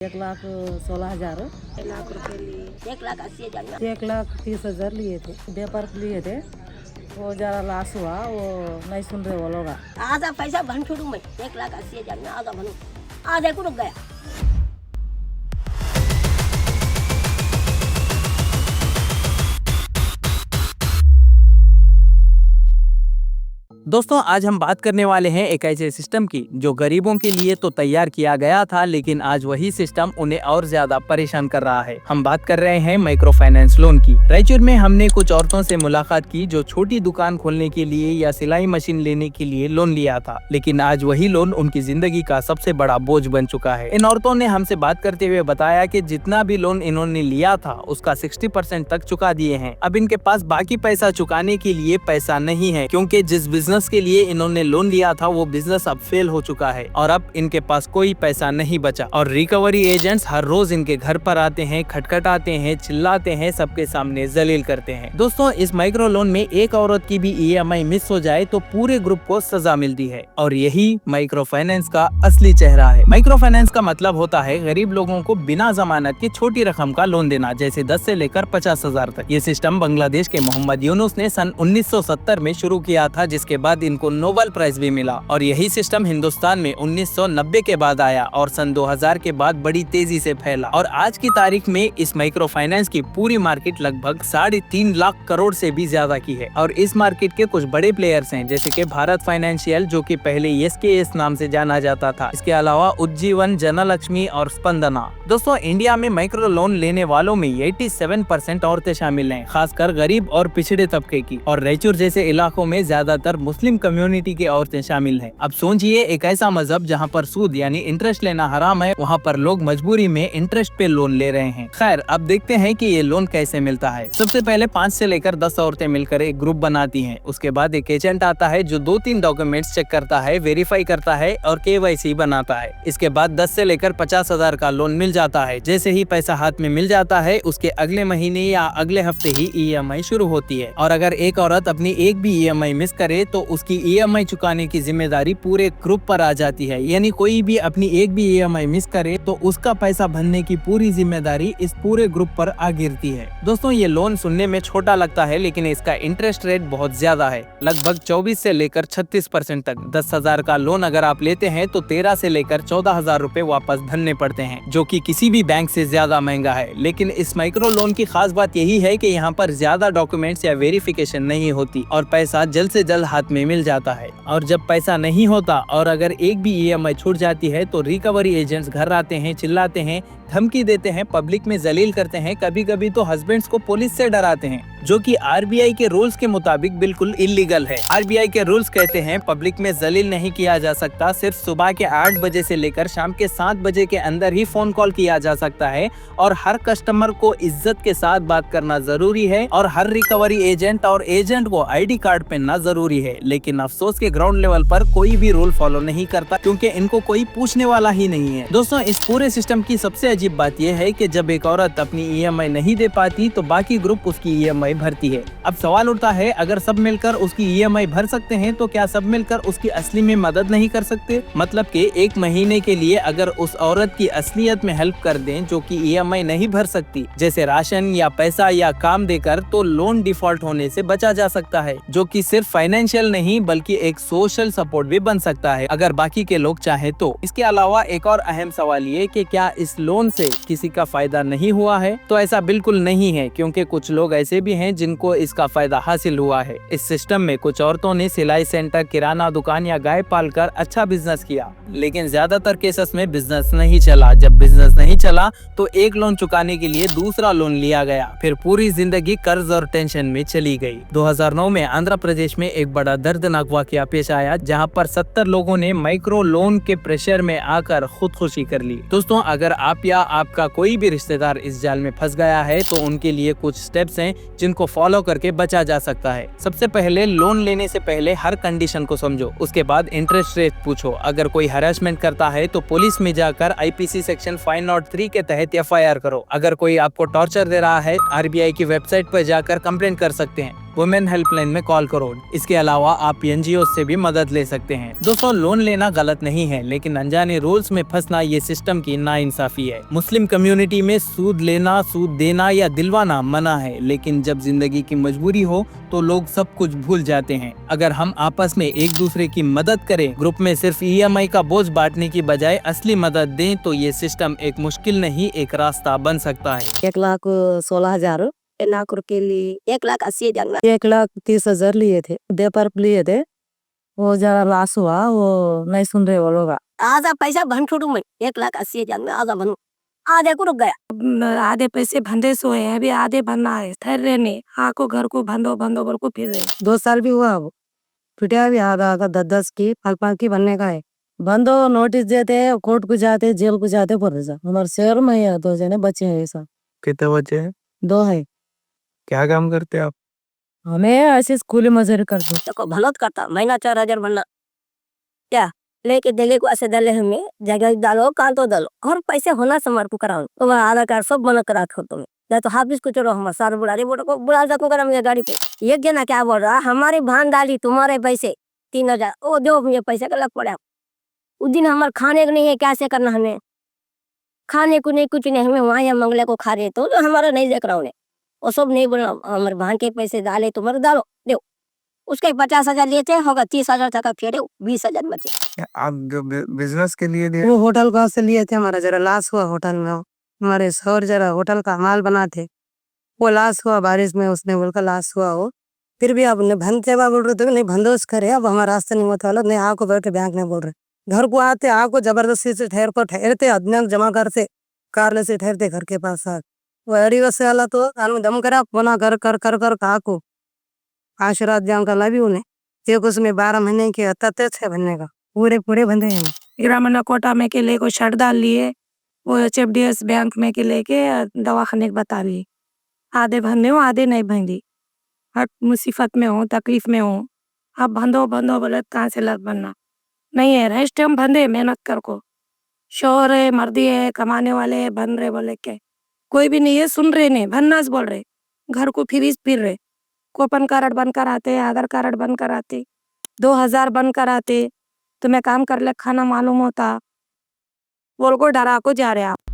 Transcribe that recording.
1,16,000 लाख रुपए लिए 1,80,000 1,30,000 लिए थे, व्यापार लिए थे। वो ज़रा लॉस हुआ, वो नहीं सुन रहे वो लोग। आधा पैसा भन छोड़ू मैं 1,80,000 में आधा भनू आधे को रुक गया। दोस्तों आज हम बात करने वाले हैं एक ऐसे सिस्टम की जो गरीबों के लिए तो तैयार किया गया था, लेकिन आज वही सिस्टम उन्हें और ज्यादा परेशान कर रहा है। हम बात कर रहे हैं माइक्रो फाइनेंस लोन की। रायचूर में हमने कुछ औरतों से मुलाकात की जो छोटी दुकान खोलने के लिए या सिलाई मशीन लेने के लिए लोन लिया था, लेकिन आज वही लोन उनकी जिंदगी का सबसे बड़ा बोझ बन चुका है। इन औरतों ने हमसे बात करते हुए बताया कि जितना भी लोन इन्होंने लिया था उसका 60% तक चुका दिए हैं। अब इनके पास बाकी पैसा चुकाने के लिए पैसा नहीं है, क्योंकि जिस बिजनेस के लिए इन्होंने लोन लिया था वो बिजनेस अब फेल हो चुका है और अब इनके पास कोई पैसा नहीं बचा। और रिकवरी एजेंट्स हर रोज इनके घर पर आते हैं, खटखटाते हैं, चिल्लाते हैं, सबके सामने जलील करते हैं। दोस्तों इस माइक्रो लोन में एक औरत की भी EMI मिस हो जाए तो पूरे ग्रुप को सजा मिलती है, और यही माइक्रो फाइनेंस का असली चेहरा है। माइक्रो फाइनेंस का मतलब होता है गरीब लोगों को बिना जमानत की छोटी रकम का लोन देना, जैसे 10 से लेकर 50,000 तक। ये सिस्टम बांग्लादेश के मोहम्मद यूनुस ने सन 1970 में शुरू किया था, जिसके बाद इनको नोबेल प्राइज भी मिला। और यही सिस्टम हिंदुस्तान में 1990 के बाद आया और सन 2000 के बाद बड़ी तेजी से फैला। और आज की तारीख में इस माइक्रो फाइनेंस की पूरी मार्केट लगभग 3.5 लाख करोड़ से भी ज्यादा की है। और इस मार्केट के कुछ बड़े प्लेयर्स हैं, जैसे कि भारत फाइनेंशियल, जो कि पहले SKS नाम से जाना जाता था। इसके अलावा उज्जीवन, जनलक्ष्मी और स्पंदना। दोस्तों इंडिया में माइक्रो लोन लेने वालों में 87% औरतें शामिल हैं, खासकर गरीब और पिछड़े तबके की। और रायचूर जैसे इलाकों में ज्यादातर मुस्लिम कम्युनिटी की औरतें शामिल हैं। अब सोचिए एक ऐसा मजहब जहां पर सूद यानी इंटरेस्ट लेना हराम है, वहां पर लोग मजबूरी में इंटरेस्ट पे लोन ले रहे हैं। खैर अब देखते हैं कि ये लोन कैसे मिलता है। सबसे पहले 5 से लेकर 10 औरतें मिलकर एक ग्रुप बनाती हैं। उसके बाद एक एजेंट आता है जो 2-3 डॉक्यूमेंट्स चेक करता है, वेरीफाई करता है और KYC बनाता है। इसके बाद 10 से लेकर 50,000 का लोन मिल जाता है। जैसे ही पैसा हाथ में मिल जाता है उसके अगले महीने या अगले हफ्ते ही EMI शुरू होती है। और अगर एक औरत अपनी एक भी EMI मिस करे तो उसकी EMI चुकाने की जिम्मेदारी पूरे ग्रुप पर आ जाती है। यानी कोई भी अपनी एक भी EMI मिस करे तो उसका पैसा भरने की पूरी जिम्मेदारी इस पूरे ग्रुप पर आ गिरती है। दोस्तों ये लोन सुनने में छोटा लगता है, लेकिन इसका इंटरेस्ट रेट बहुत ज्यादा है, लगभग 24 से लेकर 36% तक। 10,000 का लोन अगर आप लेते हैं तो 13 से लेकर 14,000 रूपए वापस भरने पड़ते हैं, जो कि किसी भी बैंक से ज्यादा महंगा है। लेकिन इस माइक्रो लोन की खास बात यही है कि यहाँ पर ज्यादा डॉक्यूमेंट्स या वेरिफिकेशन नहीं होती और पैसा जल्द से जल्द हाथ में मिल जाता है। और जब पैसा नहीं होता और अगर एक भी EMI छूट जाती है तो रिकवरी एजेंट्स घर आते हैं, चिल्लाते हैं, धमकी देते हैं, पब्लिक में जलील करते हैं, कभी कभी तो हस्बैंड्स को पुलिस से डराते हैं, जो कि RBI के रूल्स के मुताबिक बिल्कुल इलीगल है। RBI के रूल्स कहते हैं पब्लिक में जलील नहीं किया जा सकता, सिर्फ सुबह के 8 बजे से लेकर शाम के 7 बजे के अंदर ही फोन कॉल किया जा सकता है। और हर कस्टमर को इज्जत के साथ बात करना जरूरी है और हर रिकवरी एजेंट और एजेंट को ID कार्ड पहनना जरूरी है। लेकिन अफसोस के ग्राउंड लेवल पर कोई भी रूल फॉलो नहीं करता, क्योंकि इनको कोई पूछने वाला ही नहीं है। दोस्तों इस पूरे सिस्टम की सबसे अजीब बात यह है कि जब एक औरत अपनी EMI नहीं दे पाती तो बाकी ग्रुप उसकी EMI भरती है। अब सवाल उठता है, अगर सब मिलकर उसकी EMI भर सकते हैं तो क्या सब मिलकर उसकी असली में मदद नहीं कर सकते? मतलब कि एक महीने के लिए अगर उस औरत की असलियत में हेल्प कर दें जो कि EMI नहीं भर सकती, जैसे राशन या पैसा या काम देकर, तो लोन डिफॉल्ट होने से बचा जा सकता है, जो कि सिर्फ फाइनेंशियल नहीं बल्कि एक सोशल सपोर्ट भी बन सकता है अगर बाकी के लोग चाहे तो। इसके अलावा एक और अहम सवाल ये कि क्या इस लोन से किसी का फायदा नहीं हुआ है? तो ऐसा बिल्कुल नहीं है, क्योंकि कुछ लोग ऐसे भी हैं जिनको इसका फायदा हासिल हुआ है। इस सिस्टम में कुछ औरतों ने सिलाई सेंटर, किराना दुकान या गाय पालकर अच्छा बिजनेस किया, लेकिन ज्यादातर केसेस में बिजनेस नहीं चला। जब बिजनेस नहीं चला तो एक लोन चुकाने के लिए दूसरा लोन लिया गया, फिर पूरी जिंदगी कर्ज और टेंशन में चली गई। 2009 में आंध्र प्रदेश में एक बड़ा दर्दनाक वाकया पेश आया, जहां पर 70 लोगों ने माइक्रो लोन के प्रेशर में आकर खुदकुशी कर ली। दोस्तों अगर आप या आपका कोई भी रिश्तेदार इस जाल में फंस गया है तो उनके लिए कुछ स्टेप्स हैं जिनको फॉलो करके बचा जा सकता है। सबसे पहले लोन लेने से पहले हर कंडीशन को समझो, उसके बाद इंटरेस्ट रेट पूछो। अगर कोई हरासमेंट करता है तो पुलिस में जाकर IPC सेक्शन 503 के तहत FIR करो। अगर कोई आपको टॉर्चर दे रहा है RBI की वेबसाइट पर जाकर कंप्लेंट कर सकते हैं। वुमेन हेल्पलाइन में कॉल करो। इसके अलावा आप एनजीओ से भी मदद ले सकते हैं। दोस्तों, लोन लेना गलत नहीं है, लेकिन अनजाने रूल्स में फंसना ये सिस्टम की नाइंसाफी है। मुस्लिम कम्युनिटी में सूद लेना, सूद देना या दिलवाना मना है, लेकिन जब जिंदगी की मजबूरी हो तो लोग सब कुछ भूल जाते हैं। अगर हम आपस में एक दूसरे की मदद करें, ग्रुप में सिर्फ ईएमआई का बोझ बांटने की बजाय असली मदद दें, तो ये सिस्टम एक मुश्किल नहीं, एक रास्ता बन सकता है। 1,16,000 लाख के लिए 1,80,000 में 1,30,000 लिए थे, पेपर लिए थे। वो जरा लॉस हुआ, वो नहीं सुन रहे वो लोग। आधा पैसा भन छोड़ू मैं 1,80,000 में आधा भनू, आधे को रुक गया। आधे पैसे बंधे सोए हैं, अभी आधे बनना है। ठहर रहने आको घर को बंदो बंदो घर को फिर रहे 2 साल भी हुआ, वो पिटिया भी आधा आधा 10-10 की 5-5 की बनने का है। बंदो नोटिस देते, कोर्ट को जाते, जेल को जाते, पर हमारे शहर में ही 2 जने बच्चे हैं। ऐसा कितने बच्चे हैं? 2 है। क्या काम करते हैं आप? हमें ऐसे स्कूल मजदूरी करते। देखो भलत करता, महीना 4,000 बनना क्या लेके देले को ऐसे दले हमें जगह डालो काल तो डालो और पैसे होना समर को कराओ तो वह आधार कार्ड सब बना करा खो तुम्हें या तो हाफिज को चलो हम सारे बुला रहे बोलो को बुला जाता करा मेरी गाड़ी पे ये क्या ना क्या बोल रहा हमारी भान डाली तुम्हारे पैसे 3,000 ओ दो ये पैसे का लग पड़ा उस दिन हमारे खाने को नहीं है कैसे करना हमें खाने को नहीं कुछ नहीं हमें वहाँ या मंगले को खा रहे तो हमारा नहीं देख रहा उन्हें वो सब नहीं बोलना हमारे भान के पैसे डाले तुम्हारे डालो दो उसके 50,000 लेते होगा 30,000 तक फेरे 20,000 बचे। आप जो बिजनेस के लिए दिए? वो होटल का से लिए थे, हमारा जरा लॉस हुआ होटल में। हमारे सौर जरा होटल का माल बनाते, वो लॉस हुआ बारिश में, उसने बोलकर लॉस हुआ वो। फिर भी अब भंते बोल रहे थे नहीं भंदोस करे, अब हमारा रास्ते नहीं होता नहीं आको बैठे बैंक में बोल रहे घर को आते आको जबरदस्ती से ठहरते अध्ययन जमा करते कार से ठहरते घर के पास आ वो अड़ी वसे वाला तो दम करा बना कर कर कर कर काको आशीर्वाद जाम का लाभी उन्हें एक उसमें 12 महीने के 6 बनने का पूरे बंधे हैं। ग्रामीण कोटा में के लिए को शर्ट डाल लिए, वो HFDS बैंक में के लेके दवाखाने के बता लिए आधे भंदे हो आधे नहीं भंदी। हर मुसीबत में हो तकलीफ में हो अब बंदो बोले कहाँ से लग बनना नहीं है। रेस्ट टाइम बंदे मेहनत कर को शोर है मर्दी है कमाने वाले बन रहे बोले के कोई भी नहीं है सुन रहे नहीं भन्नास बोल रहे घर को फिर रहे कोपन कार्ड बन कर आते आधार कार्ड बन कर आते 2,000 बन कर आते तुम्हें काम कर ले खाना मालूम होता बोल को डरा को जा रहे आप।